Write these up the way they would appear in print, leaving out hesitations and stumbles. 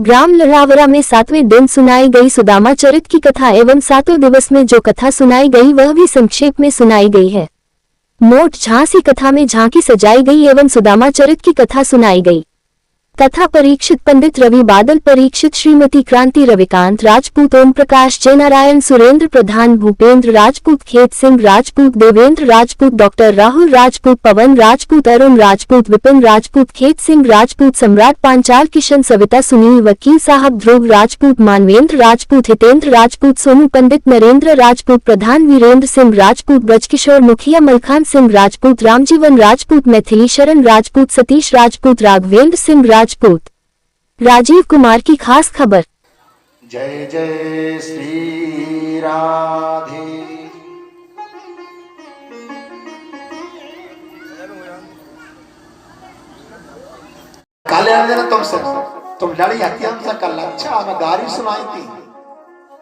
ग्राम लड़ावरा में 7वें दिन सुनाई गई सुदामा चरित की कथा एवं 7वें दिवस में जो कथा सुनाई गई वह भी संक्षेप में सुनाई गई है। मोट झांसी कथा में झांकी सजाई गई एवं सुदामा चरित की कथा सुनाई गई। कथा परीक्षित पंडित रवि बादल परीक्षित श्रीमती क्रांति रविकांत राजपूत ओम प्रकाश जयनारायण सुरेंद्र प्रधान भूपेंद्र राजपूत खेत सिंह राजपूत देवेंद्र राजपूत डॉक्टर राहुल राजपूत पवन राजपूत अरुण राजपूत विपिन राजपूत खेत सिंह राजपूत सम्राट पांचाल किशन सविता सुनील वकील साहब ध्रुव राजपूत मानवेंद्र राजपूत हितेंद्र राजपूत सोनू पंडित नरेंद्र राजपूत प्रधान वीरेंद्र सिंह राजपूत ब्रजकिशोर मुखिया मलखान सिंह राजपूत रामजीवन राजपूत मैथिली शरण राजपूत सतीश राजपूत राघवेंद्र सिंह राजपूत। राजीव कुमार की खास खबर। जय जय श्री राधे। कल्याण तुमसे तुम लड़ी हथियार से कल अच्छा हमें गारी सुनाई थी,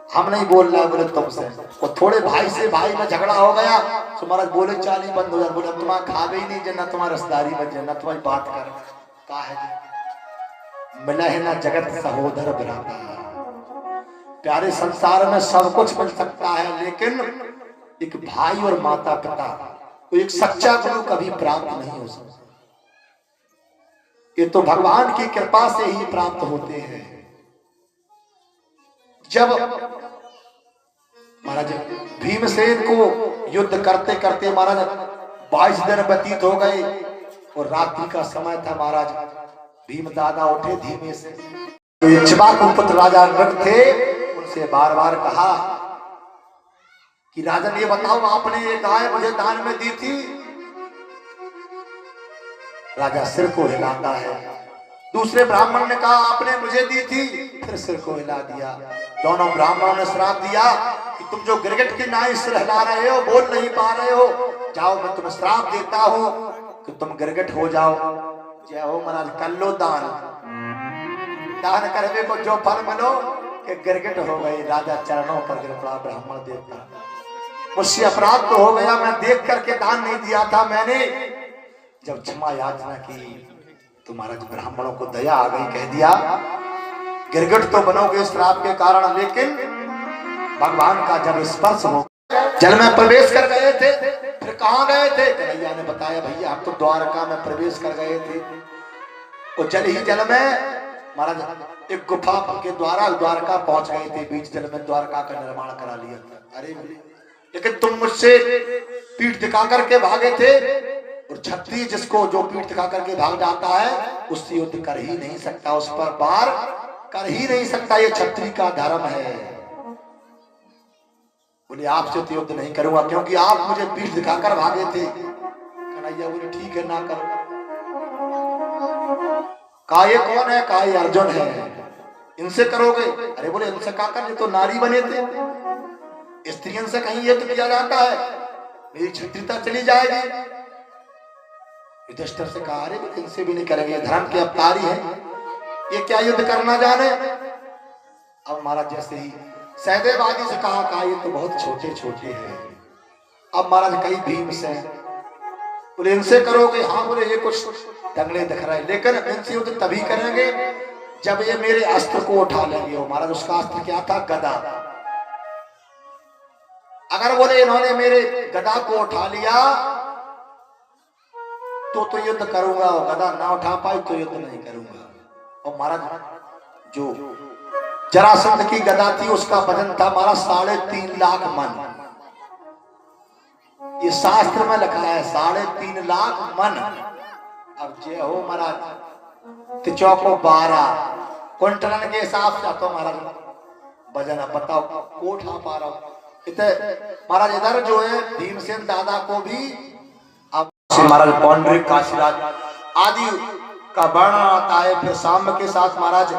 हम नहीं बोल रहे बोले तुमसे। वो थोड़े भाई से भाई में झगड़ा हो गया तो महाराज बोले चाली बंद हो जाए, बोले तुम्हारा खावे ही नहीं जन्नत तुम्हारा रसदारी बचे न तुम्हारी बात कर का है मिला है ना जगत सहोदर बराबर। प्यारे संसार में सब कुछ मिल सकता है लेकिन एक भाई और माता पिता तो एक सच्चा गुरु कभी प्राप्त नहीं हो सकता। ये तो भगवान की कृपा से ही प्राप्त होते हैं। जब महाराज भीमसेन को युद्ध करते करते महाराज 22 दिन व्यतीत हो गए और रात्रि का समय था। महाराज भीम दादा उठे धीमे से, तो इक्ष्वाकु पुत्र राजा नृप थे, उनसे बार बार कहा कि राजन ये बताओ आपने ये गाय मुझे दान में दी थी। राजा सिर को हिलाता है। दूसरे ब्राह्मण ने कहा आपने मुझे दी थी, फिर सिर को हिला दिया। दोनों ब्राह्मणों ने श्राप दिया कि तुम जो गिरगिट की नाई सिर हिला रहे हो बोल नहीं पा रहे हो, जाओ मैं तुम्हें श्राप देता हूं कि तुम गिरगिट हो जाओ। जय हो महाराज कर लो दान, दान करने को जो फल मिलो कि गिरगिट हो गई। राजा चरणों पर गिर पड़ा ब्राह्मण देवता, मुझसे अपराध तो हो गया, मैं देख करके दान नहीं दिया था मैंने। जब क्षमा याचना की तो महाराज ब्राह्मणों को दया आ गई, कह दिया गिरगिट तो बनोगे श्राप के कारण, लेकिन भगवान का जब स्पर्श हो। जल में प्रवेश कर गए थे, फिर कहां गए थे? कन्हैया ने बताया भैया हम तो द्वारका में प्रवेश कर गए थे। और जल ही जल में महाराज एक गुफा के द्वारा द्वारका पहुंच गए थे। बीच जल में द्वारका का निर्माण करा लिया था। अरे लेकिन तुम मुझसे पीठ दिखा करके भागे थे, और क्षत्रिय जिसको जो पीठ दिखा करके भाग जाता है उससे युद्ध कर ही नहीं सकता, उस पर वार कर ही नहीं सकता। ये क्षत्रिय का धर्म है। बोले आपसे तो युद्ध नहीं करूंगा क्योंकि आप मुझे पीठ दिखाकर भागे थे। कन्हैया बोले ठीक है ना करो। कहा ये कौन है? कहा ये अर्जुन है। इनसे करोगे? अरे बोले इनसे का कर, ये तो नारी बने थे, स्त्रियों से कहीं युद्ध किया जाता है, मेरी क्षत्रियता चली जाएगी। युधिष्ठिर से कहा अरे इनसे भी नहीं करेंगे, धर्म के अवतारी है, ये क्या युद्ध करना जाने। अब महाराज जैसे ही सहदेवादी से कहा ये तो बहुत छोटे छोटे हैं। अब महाराज कई भीम से बोले इनसे करोगे? हाँ बोले ये कुछ टंगले दिख रहे हैं, लेकिन इनसे युद्ध तभी करेंगे जब ये मेरे अस्त्र को उठा लेंगे। और महाराज उसका अस्त्र क्या था? गदा। अगर बोले इन्होंने मेरे गदा को उठा लिया तो युद्ध करूंगा, और गदा ना उठा पाई तो युद्ध नहीं करूंगा। और महाराज जो जरासंध की गदा थी उसका वजन था महाराज 3.5 लाख मन। ये शास्त्र में लिखा है 3.5 लाख मन। अब जय हो महाराज चौको 12 क्विंटल के हिसाब से तो महाराज वजन अब बताओ को उठा पा रहा हूं इतने। महाराज इधर जो है भीमसेन दादा को भी अब महाराज पौंडरिक काशीराज आदि का वर्णन आता है। फिर साम्य के साथ महाराज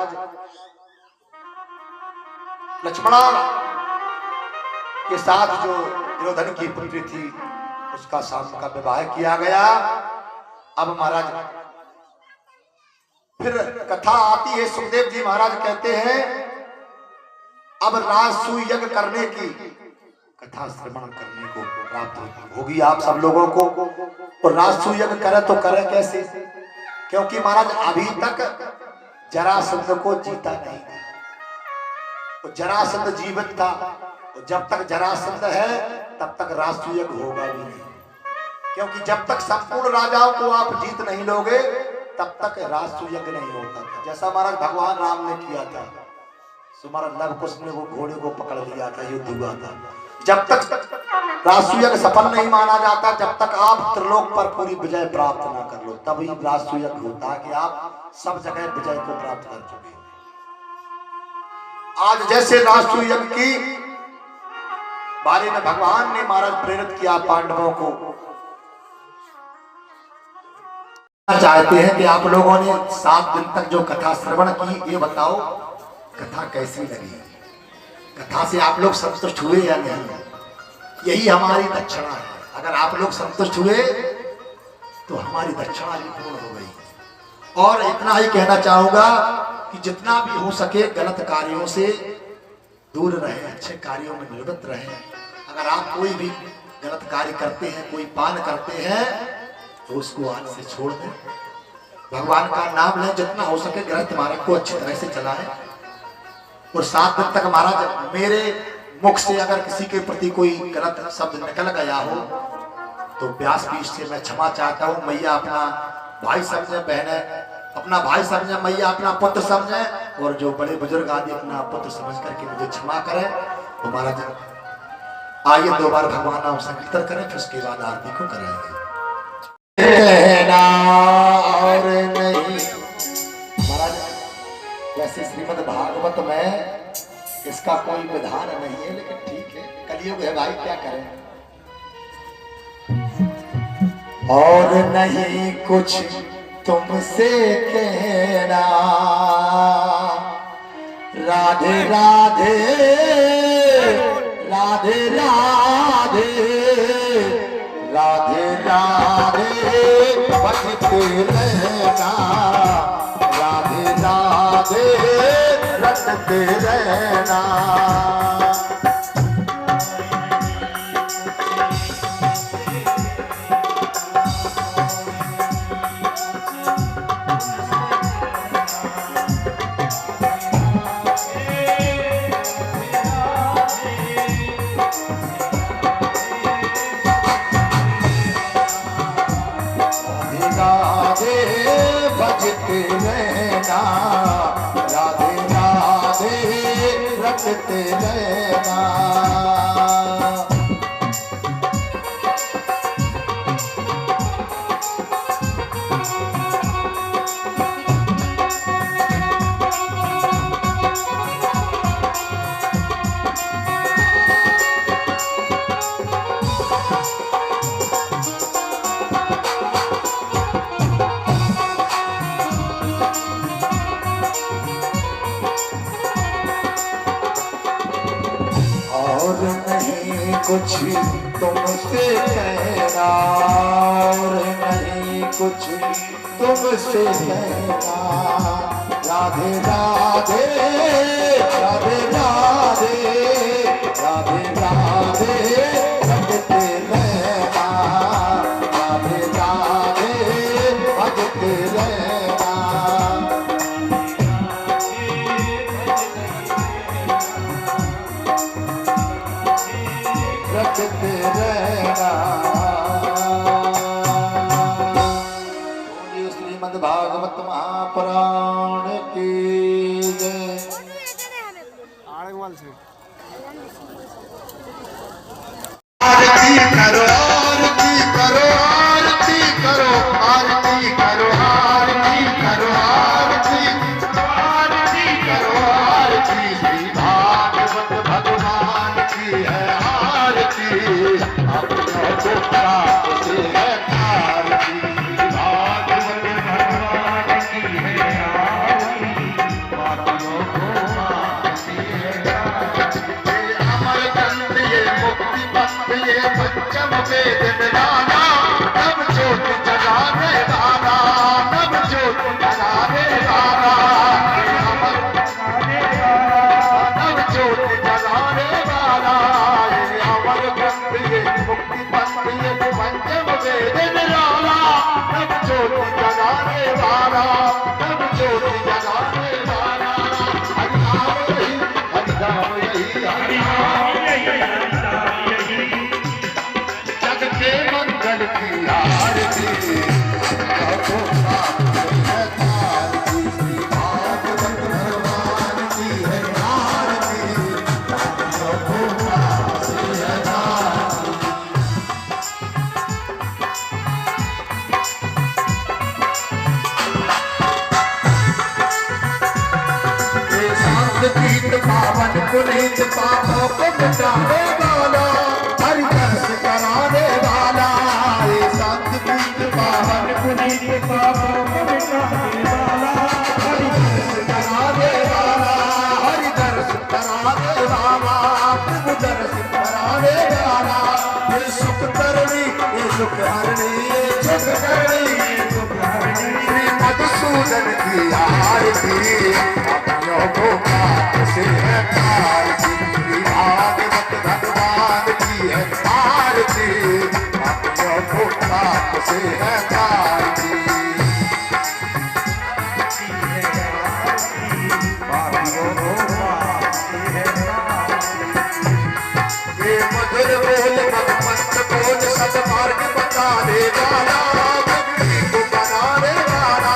लक्ष्मणा के साथ जो दुर्योधन की पुत्री थी उसका साम्य का विवाह किया गया। अब महाराज फिर कथा आती है, सुखदेव जी महाराज कहते हैं अब राजसूय यज्ञ करने की कथा श्रवण करने को प्राप्त होगी आप सब लोगों को। और राजसूय यज्ञ करे तो करे कैसे? क्योंकि महाराज अभी तक जरासंध को जीता नहीं। वो जरासंध जीवित था, और जब तक जरासंध है तब तक राष्ट्रीय यज्ञ होगा भी नहीं, क्योंकि जब तक संपूर्ण राजाओं को आप जीत नहीं लोगे तब तक राष्ट्रीय यज्ञ नहीं होता था। जैसा हमारा भगवान राम ने किया था, हमारा लव कुश ने वो घोड़े को पकड़ लिया था, युद्ध हुआ था। जब तक राष्ट्रीय यज्ञ सफल नहीं माना जाता, जब तक आप त्रिलोक पर पूरी विजय प्राप्त ना कर लो, तभी राष्ट्रीय यज्ञ होता है कि आप सब जगह विजय को प्राप्त कर चुके। आज जैसे राष्ट्रीय यज्ञ की बारे में भगवान ने महाराज प्रेरित किया पांडवों को, चाहते हैं कि आप लोगों ने 7 दिन तक जो कथा श्रवण की, ये बताओ कथा कैसी लगी, कथा से आप लोग संतुष्ट हुए या नहीं। यही हमारी दक्षिणा है। अगर आप लोग संतुष्ट हुए तो हमारी दक्षिणा भी पूर्ण हो गई। और इतना ही कहना चाहूंगा कि जितना भी हो सके गलत कार्यों से दूर रहे, अच्छे कार्यों में निरत रहे। अगर आप कोई भी गलत कार्य करते हैं, कोई पान करते हैं, तो उसको आज से छोड़ दें, भगवान का नाम लें। जितना हो सके गृहस्थ महाराज को अच्छी तरह से चलाएं। और 7 दिन तक महाराज मेरे मुख से अगर किसी के प्रति कोई गलत शब्द निकल गया हो तो व्यास पीठ से मैं क्षमा चाहता हूँ। मैया अपना भाई समझे, बहने अपना भाई समझे, मैया अपना पुत्र समझे, और जो बड़े बुजुर्ग आदि अपना पुत्र समझ करके मुझे क्षमा करें। तो महाराज आइए 2 बार भगवान नाम संकीर्तन करें, फिर उसके बाद आरती को कराएंगे। कहना और नहीं महाराज, वैसे श्रीमद् भागवत में इसका कोई विधान नहीं है, लेकिन ठीक है, कलयुग है भाई, क्या करें। और नहीं कुछ तुमसे कहना, राधे राधे राधे राधे राधे राधे बजते रहना, राधे राधे रटते रहना। बजते रहना, राधे राधे रटते रहना। कुछ तुमसे कहना, और नहीं कुछ तुमसे कहना, राधे राधे राधे राधे राधे राधे रटते रहना, राधे राधे भजते रहना। रटते रहना। श्रीमद् भागवत महापुराण की जय। आरती करो, आरती करो, आरती करो, आरती करो, आरती करो, आरती आरती करो, आरती श्री भागवत भगवान की है आरती। अपनों को प्राप्त से है आरती, भागवत भगवान की है आरती। पापियों को आरती है आरती। ये अमर कंद, ये मुक्ति पंथ, ये पंचम वेद मिलाना, तब ज्योति जगाने वाला, तब ज्योति जगाने वाला, अमर तब ज्योति जगाने वाला। ये अमर कंद, ये मुक्ति पंथ, ये पंचम वेद मिलाना, तब ज्योति जगाने वाला, तब ज्योति जगाने संत गीत पावन पुनीत पापों को मिटाने वाला, हरि दर्श कराने वाला। ये संत गीत पावन पुनीत पापों को मिटाने वाला, हरि दर्श कराने वाला, हरि दर्श कराने वाला, प्रभु दर्श कराने वाला। ये सुख करनी, ये सुख हरणी, ये सुख करनी, ये सुख हरणी। श्री मधुसूदन की आरती अपनों को पाप से है आरती, श्री भागवत भगवान की है आरती अपनों को पाप से है आरती। ये मधुर बोल भगवंत बोल सदमार्ग बताने वाला, बिगड़ी को बनाने वाला।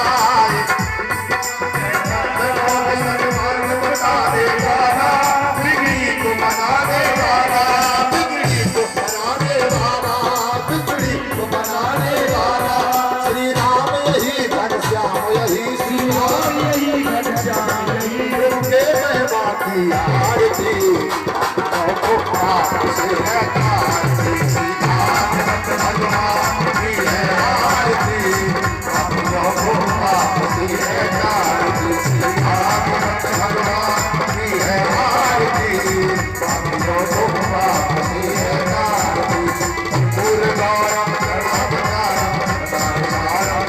सदमार्ग बताने वाला, बिगड़ी को बनाने वाला, बिगड़ी को बनाने वाला, बिगड़ी को बनाने वाला। श्री राम यही घनश्याम यही, श्री राम यही घनश्याम यही, उनके महिमा की आरती से है आरती। श्री भागवत भगवान की है आरती अपनों को पाप से है आरती। श्री भागवत भगवान की है आरती अपनों को पाप से है आरती। पूर्ण गौरव सर्वकारम संसारम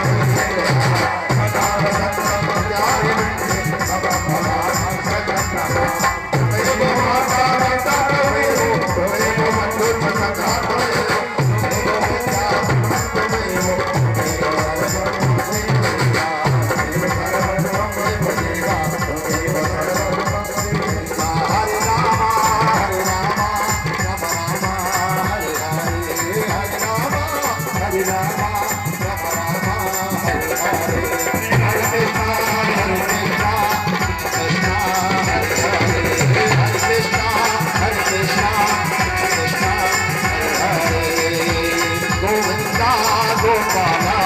गोपाला